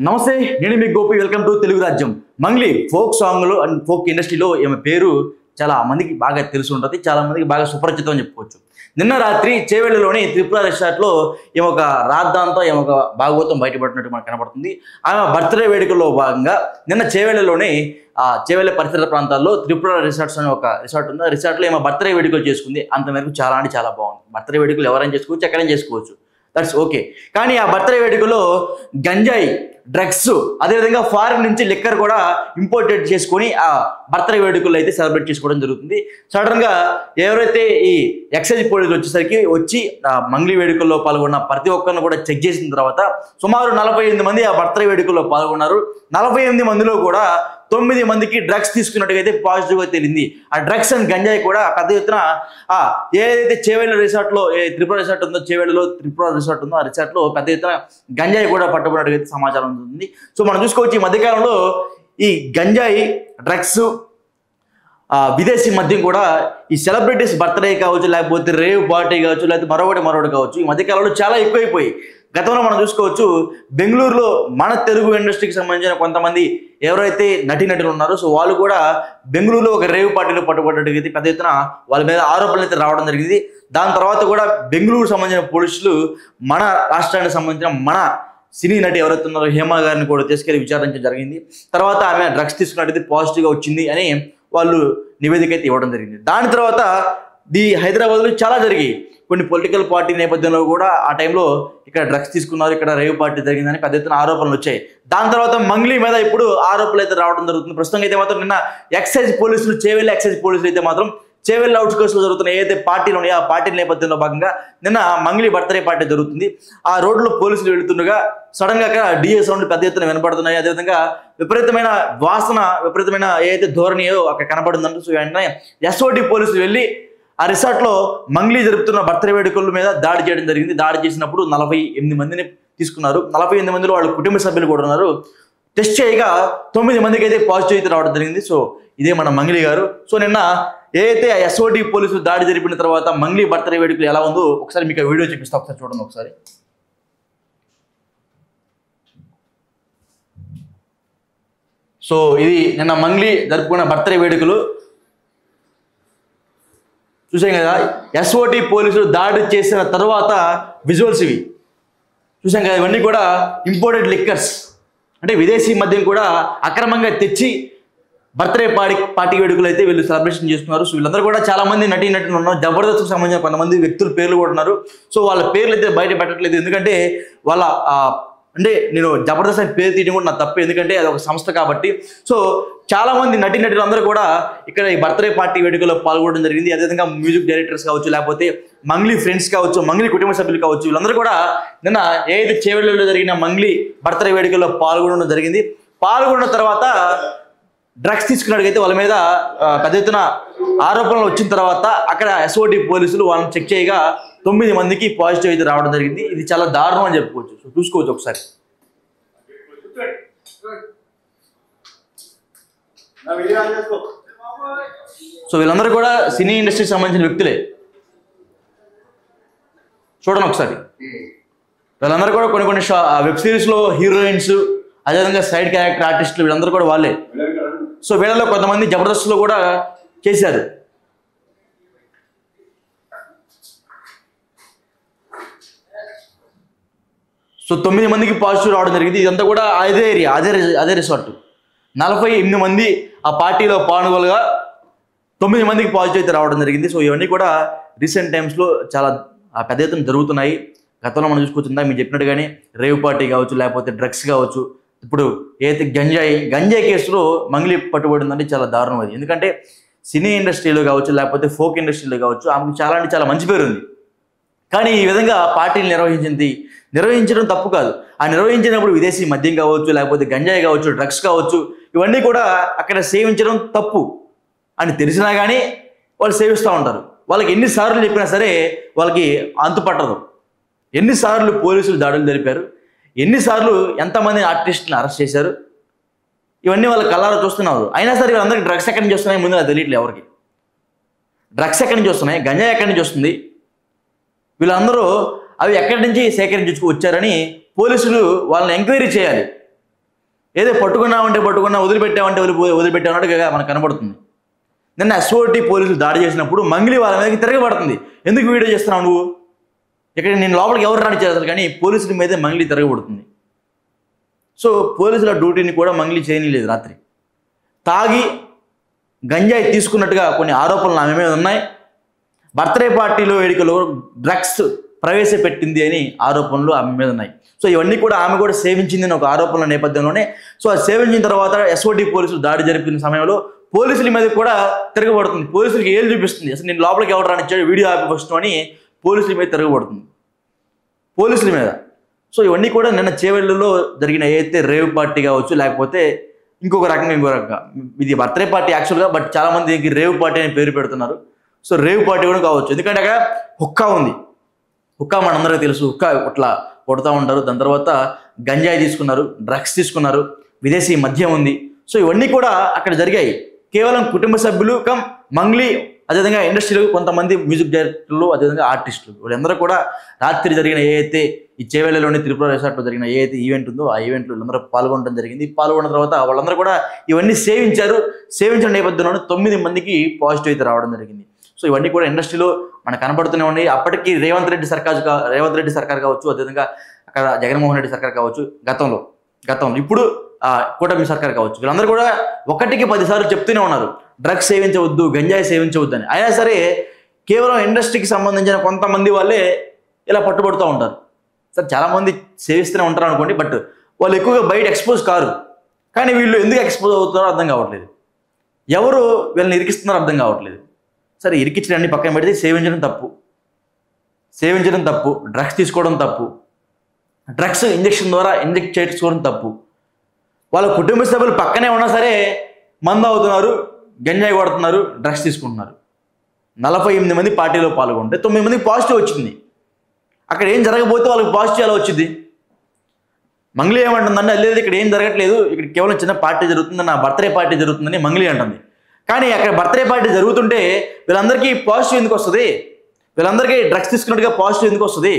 నమస్తే, నేను మీ Gopi. Welcome to Telugu రాజ్యం. మంగ్లీ ఫోక్ సాంగ్లో అండ్ ఫోక్ ఇండస్ట్రీలో ఈమె పేరు చాలా మందికి బాగా తెలిసి ఉంటుంది, చాలా మందికి బాగా సుపరిచితం అని చెప్పుకోవచ్చు. నిన్న రాత్రి చేవెళ్ళలోని త్రిపుర రిసార్ట్లో ఈమె ఒక రాద్ధాంతో ఈమె ఒక భాగవతం బయటపడినట్టు మనకు కనబడుతుంది. ఆమె బర్త్డే వేడుకల్లో భాగంగా నిన్న చేవెళ్ళలోని చేవెళ్ళ పరిసర ప్రాంతాల్లో త్రిపుర రిసార్ట్స్ అనే ఒక రిసార్ట్ ఉంది. ఆ రిసార్ట్లో ఈమె బర్త్డే వేడుకలు చేసుకుంది. అంతవరకు చాలా అంటే చాలా బాగుంది. బర్త్డే వేడుకలు ఎవరైనా చేసుకోవచ్చు, ఎక్కడైనా చేసుకోవచ్చు, దట్స్ ఓకే. కానీ ఆ బర్త్డే వేడుకలో గంజాయి, డ్రగ్స్, అదేవిధంగా ఫారిన్ నుంచి లిక్కర్ కూడా ఇంపోర్టెడ్ చేసుకొని ఆ బర్త్డే వేడుకలు అయితే సెలబ్రేట్ చేసుకోవడం జరుగుతుంది. సడన్ గా ఎవరైతే ఈ ఎక్సైజ్ పోలీసులు వచ్చేసరికి వచ్చి మంగ్లీ వేడుకల్లో పాల్గొన్న ప్రతి ఒక్కరిని కూడా చెక్ చేసిన తర్వాత సుమారు 48 మంది ఆ బర్త్డే వేడుకల్లో పాల్గొన్నారు. 48 మందిలో కూడా 9 మందికి డ్రగ్స్ తీసుకున్నట్టుగా అయితే పాజిటివ్గా తేలింది. ఆ డ్రగ్స్ అండ్ గంజాయి కూడా పెద్ద ఎత్తున ఏదైతే చేవెళ్ళ రిసార్ట్లో త్రిపుర రిసార్ట్ ఉందో, చేవెళ్ళలో త్రిపుర రిసార్ట్ ఉందో ఆ రిసార్ట్లో పెద్ద ఎత్తున గంజాయి కూడా పట్టుకున్నట్టుగా అయితే సమాచారం ఉంటుంది. సో మనం చూసుకోవచ్చు, ఈ మధ్యకాలంలో ఈ గంజాయి, డ్రగ్స్, విదేశీ మద్యం కూడా ఈ సెలబ్రిటీస్ బర్త్డే కావచ్చు, లేకపోతే రేవ్ పార్టీ కావచ్చు, లేకపోతే మరొకటి కావచ్చు, ఈ మధ్యకాలంలో చాలా ఎక్కువైపోయి. గతంలో మనం చూసుకోవచ్చు, బెంగళూరులో మన తెలుగు ఇండస్ట్రీకి సంబంధించిన కొంతమంది ఎవరైతే నటీనటులు ఉన్నారో సో వాళ్ళు కూడా బెంగళూరులో ఒక రేవ్ పార్టీలో పట్టుబడ్డట్టుగా పెద్ద ఎత్తున వాళ్ళ మీద ఆరోపణలు అయితే రావడం జరిగింది. దాని తర్వాత కూడా బెంగళూరు సంబంధించిన పోలీసులు మన రాష్ట్రానికి సంబంధించిన మన సినీ నటి ఎవరైతే ఉన్నారో హేమ గారిని కూడా తీసుకెళ్లి విచారించడం జరిగింది. తర్వాత ఆమె డ్రగ్స్ తీసుకున్నట్టయితే పాజిటివ్గా వచ్చింది అని వాళ్ళు నివేదిక అయితే ఇవ్వడం జరిగింది. దాని తర్వాత హైదరాబాద్లో చాలా జరిగాయి. కొన్ని పొలిటికల్ పార్టీ నేపథ్యంలో కూడా ఆ టైంలో ఇక్కడ డ్రగ్స్ తీసుకున్నారు, ఇక్కడ రేవ్ పార్టీ జరిగిందని పెద్ద ఎత్తున ఆరోపణలు వచ్చాయి. దాని తర్వాత మంగ్లీ మీద ఇప్పుడు ఆరోపణలు అయితే రావడం జరుగుతుంది. ప్రస్తుతం అయితే మాత్రం నిన్న ఎక్సైజ్ పోలీసులు, చేవెళ్ళ ఎక్సైజ్ పోలీసులు అయితే మాత్రం చేవెళ్ళ అవుట్స్కర్ట్స్ లో జరుగుతున్న ఏదైతే పార్టీలు ఉన్నాయో ఆ పార్టీ నేపథ్యంలో భాగంగా నిన్న మంగ్లీ బర్త్డే పార్టీ జరుగుతుంది. ఆ రోడ్లో పోలీసులు వెళుతుండగా సడన్ గా అక్కడ డిఏ సౌండ్ పెద్ద ఎత్తున వినపడుతున్నాయి. అదేవిధంగా విపరీతమైన వాసన, విపరీతమైన ఏదైతే ధోరణియో అక్కడ కనపడుతుందంటే సో వెంటనే ఎస్ఓటి పోలీసులు వెళ్ళి ఆ రిసార్ట్లో మంగ్లీ జరుపుతున్న బర్త్డే వేడుకల మీద దాడి చేయడం జరిగింది. దాడి చేసినప్పుడు 48 మందిని తీసుకున్నారు. 48 మందిలో వాళ్ళ కుటుంబ సభ్యులు కూడా ఉన్నారు. టెస్ట్ చేయగా 9 మందికి అయితే పాజిటివ్ అయితే రావడం జరిగింది. సో ఇదే మన మంగ్లీ గారు. సో నిన్న ఏదైతే ఎస్ఓటి పోలీసులు దాడి జరిపిన తర్వాత మంగ్లీ బర్త్డే వేడుకలు ఎలా ఉందో ఒకసారి మీకు వీడియో చూపిస్తా, ఒకసారి చూడండి ఒకసారి. సో ఇది నిన్న మంగ్లీ జరుపుకున్న బర్త్డే వేడుకలు చూసాం కదా. ఎస్ఓటి పోలీసులు దాడి చేసిన తర్వాత విజువల్స్ ఇవి చూసాం కదా. ఇవన్నీ కూడా ఇంపోర్టెడ్ లిక్కర్స్, అంటే విదేశీ మద్యం కూడా అక్రమంగా తెచ్చి బర్త్డే పార్టీ వేడుకలు అయితే వీళ్ళు సెలబ్రేషన్ చేస్తున్నారు. సో వీళ్ళందరూ కూడా చాలా మంది నటీనటులు ఉన్నారు. జబర్దస్త్కి సంబంధించిన కొంతమంది వ్యక్తుల పేర్లు కూడా ఉన్నారు. సో వాళ్ళ పేర్లు అయితే బయట పెట్టట్లేదు, ఎందుకంటే వాళ్ళ అంటే నేను జబర్దస్త్ అని పేరు తీయడం కూడా నా తప్పు, ఎందుకంటే అది ఒక సంస్థ కాబట్టి. సో చాలా మంది నటీనటులు అందరూ కూడా ఇక్కడ ఈ బర్త్డే పార్టీ వేడుకలో పాల్గొనడం జరిగింది. అదేవిధంగా మ్యూజిక్ డైరెక్టర్స్ కావచ్చు, లేకపోతే మంగ్లీ ఫ్రెండ్స్ కావచ్చు, మంగ్లీ కుటుంబ సభ్యులు కావచ్చు, వీళ్ళందరూ కూడా నిన్న ఏదైతే చేవెళ్ళలో జరిగిన మంగ్లీ బర్త్డే వేడుకల్లో పాల్గొనడం జరిగింది. పాల్గొన్న తర్వాత డ్రగ్స్ తీసుకున్నట్టుగైతే వాళ్ళ మీద పెద్ద ఎత్తున ఆరోపణలు వచ్చిన తర్వాత అక్కడ ఎస్ఓటి పోలీసులు వాళ్ళని చెక్ చేయగా 9 మందికి పాజిటివ్ అయితే రావడం జరిగింది. ఇది చాలా దారుణం అని చెప్పుకోవచ్చు. సో చూసుకోవచ్చు ఒకసారి. సో వీళ్ళందరూ కూడా సినీ ఇండస్ట్రీకి సంబంధించిన వ్యక్తులే. చూడండి ఒకసారి. వీళ్ళందరూ కూడా కొన్ని వెబ్ సిరీస్లో హీరోయిన్స్, అదేవిధంగా సైడ్ క్యారెక్టర్ ఆర్టిస్టులు, వీళ్ళందరూ కూడా వాళ్ళే. సో వీళ్ళలో కొంతమంది జబర్దస్త్లో కూడా చేశారు. సో 9 మందికి పాజిటివ్ రావడం జరిగింది. ఇదంతా కూడా అదే ఏరియా, అదే రిసార్ట్. 48 మంది ఆ పార్టీలో పాల్గొనగా 9 మందికి పాజిటివ్ అయితే రావడం జరిగింది. సో ఇవన్నీ కూడా రీసెంట్ టైమ్స్లో చాలా పెద్ద ఎత్తున జరుగుతున్నాయి. గతంలో మనం చూసుకుంటుందా మీకు చెప్పినట్టుగానే రేవ్ పార్టీ కావచ్చు, లేకపోతే డ్రగ్స్ కావచ్చు, ఇప్పుడు ఏదైతే గంజాయి కేసులో మంగ్లీ పట్టుబడిందంటే చాలా దారుణం అది. ఎందుకంటే సినీ ఇండస్ట్రీలో కావచ్చు, లేకపోతే ఫోక్ ఇండస్ట్రీలో కావచ్చు, ఆమెకు చాలా అంటే చాలా మంచి పేరు ఉంది. కానీ ఈ విధంగా పార్టీలు నిర్వహించడం తప్పు కాదు. ఆ నిర్వహించినప్పుడు విదేశీ మద్యం కావచ్చు, లేకపోతే గంజాయి కావచ్చు, డ్రగ్స్ కావచ్చు, ఇవన్నీ కూడా అక్కడ సేవించడం తప్పు అని తెలిసినా కానీ వాళ్ళు సేవిస్తూ ఉంటారు. వాళ్ళకి ఎన్నిసార్లు చెప్పినా సరే వాళ్ళకి అంతుపట్టదు. ఎన్నిసార్లు పోలీసులు దాడులు జరిపారు, ఎన్నిసార్లు ఎంతమంది ఆర్టిస్టులను అరెస్ట్ చేశారు, ఇవన్నీ వాళ్ళ కళ్ళారా చూస్తున్నారు. అయినా సరే వీళ్ళందరికీ డ్రగ్స్ ఎక్కడి నుంచి వస్తున్నాయి ముందు నాకు తెలియట్లేదు ఎవరికి. డ్రగ్స్ ఎక్కడి నుంచి వస్తున్నాయి, గంజాయి ఎక్కడి నుంచి వస్తుంది, వీళ్ళందరూ అవి ఎక్కడి నుంచి సేకరించుకు వచ్చారని పోలీసులు వాళ్ళని ఎంక్వైరీ చేయాలి. ఏదో పట్టుకున్నామంటే పట్టుకున్నా, వదిలిపెట్టామంటే వదిలిపెట్టామన్నట్టుగా మనకు కనబడుతుంది. నిన్న ఎస్ఓటి పోలీసులు దాడి చేసినప్పుడు మంగ్లీ వాళ్ళ మీదకి తిరగబడుతుంది. ఎందుకు వీడియో చేస్తున్నావు నువ్వు? ఇక్కడ నేను లోపలికి ఎవరు రానిచ్చారు అసలు, కానీ పోలీసుల మీదే మంగ్లీ తిరగబడుతుంది. సో పోలీసుల డ్యూటీని కూడా మంగ్లీ చేయలేదు. రాత్రి తాగి గంజాయి తీసుకున్నట్టుగా కొన్ని ఆరోపణలు ఆమె మీద ఉన్నాయి. బర్త్డే పార్టీలో వేడుకలో డ్రగ్స్ ప్రవేశపెట్టింది అని ఆరోపణలు ఆమె మీద ఉన్నాయి. సో ఇవన్నీ కూడా ఆమె కూడా సేవించింది ఒక ఆరోపణల నేపథ్యంలోనే. సో అది సేవించిన తర్వాత ఎస్ఓటి పోలీసులు దాడి జరిపిన సమయంలో పోలీసుల మీద కూడా తిరగబడుతుంది. పోలీసులకి ఏళ్ళు చూపిస్తుంది. అసలు నేను లోపలికి ఎవరు రానిచ్చాడు, వీడియో ఆపి ఫస్ట్ అని పోలీసుల మీద తిరగబడుతుంది, పోలీసుల మీద. సో ఇవన్నీ కూడా నిన్న చేవెళ్ళలో జరిగిన ఏదైతే రేవ్ పార్టీ కావచ్చు, లేకపోతే ఇంకొక రకంగా ఇది బర్త్డే పార్టీ యాక్చువల్గా, బట్ చాలామంది దీనికి రేవ్ పార్టీ అని పేరు పెడుతున్నారు. సో రేవ్ పార్టీ కూడా కావచ్చు, ఎందుకంటే అక్కడ హుక్కా ఉంది. హుక్కా మనందరికీ తెలుసు, హుక్కా ఇట్లా కొడుతూ ఉంటారు. దాని తర్వాత గంజాయి తీసుకున్నారు, డ్రగ్స్ తీసుకున్నారు, విదేశీ మద్యం ఉంది. సో ఇవన్నీ కూడా అక్కడ జరిగాయి. కేవలం కుటుంబ సభ్యులు కమ్ మంగ్లీ, అదేవిధంగా ఇండస్ట్రీలో కొంతమంది మ్యూజిక్ డైరెక్టర్లు, అదేవిధంగా ఆర్టిస్టులు, వీళ్ళందరూ కూడా రాత్రి జరిగిన ఏదైతే ఈ చేవెళ్ళలోని త్రిపుర రిసార్ట్లో జరిగిన ఏదైతే ఈవెంట్ ఉందో ఆ ఈవెంట్లో వీళ్ళందరూ పాల్గొనడం జరిగింది. పాల్గొన్న తర్వాత వాళ్ళందరూ కూడా ఇవన్నీ సేవించిన నేపథ్యంలోనే 9 మందికి పాజిటివ్ అయితే రావడం జరిగింది. సో ఇవన్నీ కూడా ఇండస్ట్రీలో మనకు కనబడుతూనే ఉన్నాయి. అప్పటికి రేవంత్ రెడ్డి సర్కార్ కావచ్చు, అదేవిధంగా అక్కడ జగన్మోహన్ రెడ్డి సర్కార్ కావచ్చు, గతంలో ఇప్పుడు కూటమి సర్కార్ కావచ్చు, వీళ్ళందరూ కూడా 1కి 10 సార్లు చెప్తూనే ఉన్నారు డ్రగ్స్ సేవించవద్దు, గంజాయి సేవించవద్దు అని. అయినా సరే కేవలం ఇండస్ట్రీకి సంబంధించిన కొంతమంది వాళ్ళే ఇలా పట్టుబడుతూ ఉంటారు. సరే చాలామంది సేవిస్తూనే ఉంటారు అనుకోండి, బట్ వాళ్ళు ఎక్కువగా బయట ఎక్స్పోజ్ కారు. కానీ వీళ్ళు ఎందుకు ఎక్స్పోజ్ అవుతున్నారో అర్థం కావట్లేదు, ఎవరు వీళ్ళని ఇరికిస్తున్నారో అర్థం కావట్లేదు. సరే ఇరికించడాన్ని పక్కన పెడితే సేవించడం తప్పు, డ్రగ్స్ తీసుకోవడం తప్పు, డ్రగ్స్ ఇంజెక్షన్ ద్వారా ఇంజెక్ట్ చేసుకోవడం తప్పు. వాళ్ళ కుటుంబ సభ్యులు పక్కనే ఉన్నా సరే మందు అవుతున్నారు, గంజాయి కొడుతున్నారు, డ్రగ్స్ తీసుకుంటున్నారు. 48 మంది పార్టీలో పాల్గొంటే 9 మందికి పాజిటివ్ వచ్చింది. అక్కడ ఏం జరగకపోతే వాళ్ళకి పాజిటివ్ ఎలా వచ్చింది? మంగ్లీ ఏమంటుందంటే లేదు ఇక్కడ ఏం జరగట్లేదు, ఇక్కడ కేవలం చిన్న పార్టీ జరుగుతుంది, నా బర్త్డే పార్టీ జరుగుతుందని మంగ్లీ అంటుంది. కానీ అక్కడ బర్త్డే పార్టీ జరుగుతుంటే వీళ్ళందరికీ పాజిటివ్ ఎందుకు వస్తుంది? వీళ్ళందరికీ డ్రగ్స్ తీసుకున్నట్టుగా పాజిటివ్ ఎందుకు వస్తుంది?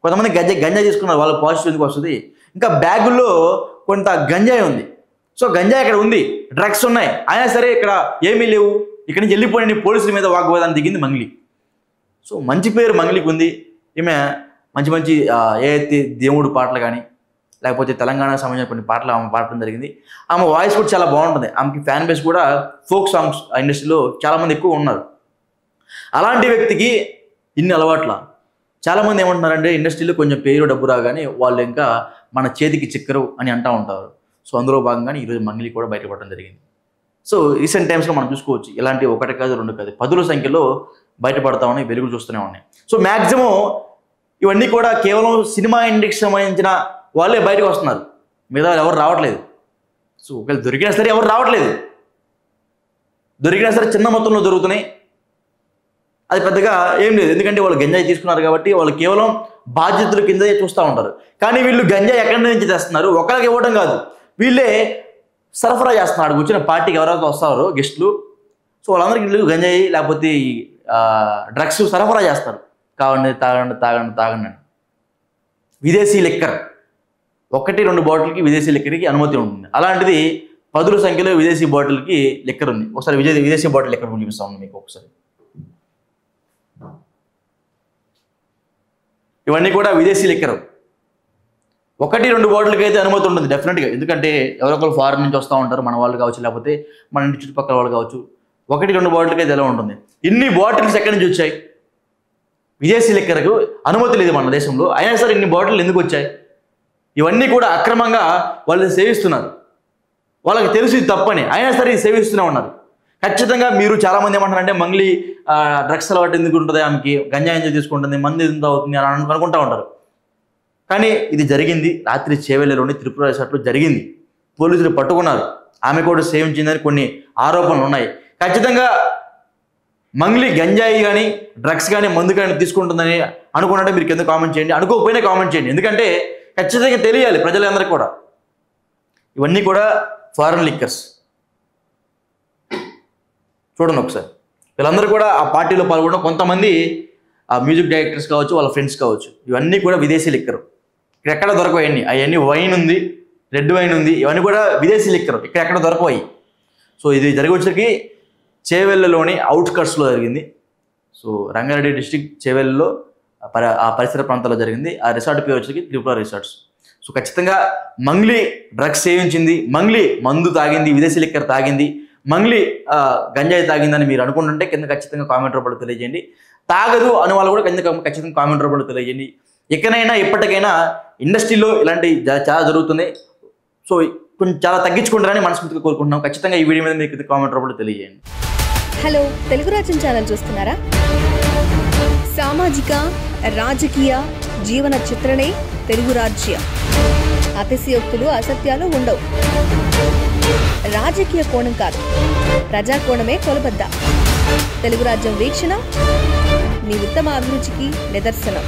కొంతమంది గంజాయి తీసుకున్నారు, వాళ్ళకి పాజిటివ్ ఎందుకు వస్తుంది? ఇంకా బ్యాగుల్లో కొంత గంజాయి ఉంది. సో గంజాయి అక్కడ ఉంది, డ్రగ్స్ ఉన్నాయి, అయినా సరే ఇక్కడ ఏమీ లేవు, ఇక్కడి నుంచి వెళ్ళిపోయిన పోలీసుల మీద వాగ్వాదాన్ని దిగింది మంగ్లీ. సో మంచి పేరు మంగ్లీకి ఉంది. ఈమె మంచి ఏదైతే దేవుడు పాటలు కానీ, లేకపోతే తెలంగాణకు సంబంధించిన కొన్ని పాటలు ఆమె పాడటం జరిగింది. ఆమె వాయిస్ కూడా చాలా బాగుంటుంది. ఆమెకి ఫ్యాన్ బేస్ కూడా ఫోక్ సాంగ్స్ ఇండస్ట్రీలో చాలామంది ఎక్కువ ఉన్నారు. అలాంటి వ్యక్తికి ఇన్ని అలవాట్ల. చాలామంది ఏమంటున్నారంటే ఇండస్ట్రీలో కొంచెం పేరు డబ్బు రాగానే వాళ్ళు ఇంకా మన చేతికి చిక్కరు అని అంటూ ఉంటారు. సో అందులో భాగంగానే ఈరోజు మంగ్లీ కూడా బయటపడడం జరిగింది. సో రీసెంట్ టైమ్స్లో మనం చూసుకోవచ్చు, ఇలాంటి 1 కాదు 2 కాదు 10ల సంఖ్యలో బయటపడతా ఉన్నాయి, వెలుగులు చూస్తూనే ఉన్నాయి. సో మ్యాక్సిమం ఇవన్నీ కూడా కేవలం సినిమా ఇండస్ట్రీకి సంబంధించిన వాళ్ళే బయటకు వస్తున్నారు, మిగతా ఎవరు రావట్లేదు. సో ఒకవేళ దొరికినా సరే ఎవరు రావట్లేదు, దొరికినా సరే చిన్న మొత్తంలో దొరుకుతున్నాయి. అది పెద్దగా ఏం లేదు, ఎందుకంటే వాళ్ళు గంజాయి తీసుకున్నారు కాబట్టి వాళ్ళు కేవలం బాధ్యతల కింద చూస్తూ ఉంటారు. కానీ వీళ్ళు గంజాయి ఎక్కడి నుంచి తెస్తున్నారు, ఒకరికి ఇవ్వడం కాదు, వీళ్ళే సరఫరా చేస్తున్నారు. వచ్చిన పార్టీకి ఎవరైతే వస్తారో గెస్టులు, సో వాళ్ళందరికీ వీళ్ళు గంజాయి లేకపోతే డ్రగ్స్ సరఫరా చేస్తారు. తాగండి. విదేశీ లిక్కర్ 1-2 బాటిల్కి విదేశీ లిక్కర్కి అనుమతి ఉంటుంది. అలాంటిది 10ల సంఖ్యలో విదేశీ బాటిల్కి లిక్కర్ ఉంది. ఒకసారి విదేశీ బాటిల్ లిక్కర్ చూపిస్తాను మీకు ఒకసారి. ఇవన్నీ కూడా విదేశీ లిక్కర్. 1-2 బాటిల్కి అయితే అనుమతి ఉంటుంది డెఫినెట్గా, ఎందుకంటే ఎవరొకరు ఫారెన్ నుంచి వస్తూ ఉంటారు, మన వాళ్ళు కావచ్చు, లేకపోతే మన ఇంటి చుట్టుపక్కల వాళ్ళు కావచ్చు. 1-2 బాటిల్కి అయితే ఎలా ఉంటుంది? ఇన్ని బాటిల్స్ ఎక్కడి నుంచి వచ్చాయి? విదేశీ లిక్కర్కు అనుమతి లేదు మన దేశంలో, అయినా సరే ఇన్ని బాటిల్ ఎందుకు వచ్చాయి? ఇవన్నీ కూడా అక్రమంగా వాళ్ళు సేవిస్తున్నారు. వాళ్ళకి తెలుసు ఇది తప్పని, అయినా సరే ఇది సేవిస్తూనే ఉన్నారు. ఖచ్చితంగా మీరు చాలామంది ఏమంటారంటే మంగ్లీ డ్రగ్స్ అలవాటు ఎందుకు ఉంటుంది, ఆమెకి గంజాయి ఎందుకు తీసుకుంటుంది, మందు ఎందుకు అవుతుంది అని అనుకుంటూ ఉంటారు. కానీ ఇది జరిగింది రాత్రి చేవెళ్ళలోని త్రిపుర రిసార్ట్లో జరిగింది. పోలీసులు పట్టుకున్నారు, ఆమె కూడా సేవించిందని కొన్ని ఆరోపణలు ఉన్నాయి. ఖచ్చితంగా మంగ్లీ గంజాయి కానీ డ్రగ్స్ కానీ మందు కానీ తీసుకుంటుందని అనుకున్నట్టే మీరు కింద కామెంట్ చేయండి, అనుకోకపోయినా కామెంట్ చేయండి, ఎందుకంటే ఖచ్చితంగా తెలియాలి ప్రజలందరికీ కూడా. ఇవన్నీ కూడా ఫారెన్ లిక్కర్స్. చూడండి ఒకసారి, వీళ్ళందరూ కూడా ఆ పార్టీలో పాల్గొనడం, కొంతమంది ఆ మ్యూజిక్ డైరెక్టర్స్ కావచ్చు, వాళ్ళ ఫ్రెండ్స్ కావచ్చు, ఇవన్నీ కూడా విదేశీ లిక్కర్. ఇక్కడ ఎక్కడ దొరకవన్నీ, అవన్నీ వైన్ ఉంది, రెడ్ వైన్ ఉంది, ఇవన్నీ కూడా విదేశీ లిక్కర్, ఎక్కడ దొరకవాయి. సో ఇది జరిగి వచ్చేసరికి చేవెళ్ళలోని అవుట్స్కట్స్లో జరిగింది. సో రంగారెడ్డి డిస్టిక్ చేవెళ్ళలో ఆ పరిసర ప్రాంతాల్లో జరిగింది. ఆ రిసార్ట్ పేరు వచ్చేసరికి త్రిపుర రిసార్ట్స్. సో ఖచ్చితంగా మంగ్లీ డ్రగ్స్ సేవించింది, మంగ్లీ మందు తాగింది, విదేశీ లిక్కర్ తాగింది, మంగ్లీ గంజాయి తాగిందని మీరు అనుకుంటుంటే కింద ఖచ్చితంగా కామెంట్ రూపంలో తెలియజేయండి. తాగదు అని వాళ్ళు కూడా ఖచ్చితంగా కామెంట్ రూపంలో తెలియజేయండి. ఎక్కడైనా ఎప్పటికైనా ఇండస్ట్రీలో ఇలాంటి చాలా జరుగుతుంది. సో కొంచెం చాలా తగ్గించుకుంటారని మనస్ఫూర్తిగా కోరుకుంటున్నాం. ఖచ్చితంగా ఈ వీడియో మీద మీకు కామెంట్ రూపంలో తెలియజేయండి. హలో, తెలుగు రాజ్యం ఛానల్ చూస్తున్నారా? సామాజిక రాజకీయ జీవన చిత్రణే తెలుగు రాజ్యం. అతిశయోక్తులు అసత్యాలు ఉండవు. రాజకీయ కోణం కాదు, ప్రజా కోణమే కొలబద్ద. తెలుగు రాజ్యం వీక్షణ మీ ఉత్తమ అభిరుచికి నిదర్శనం.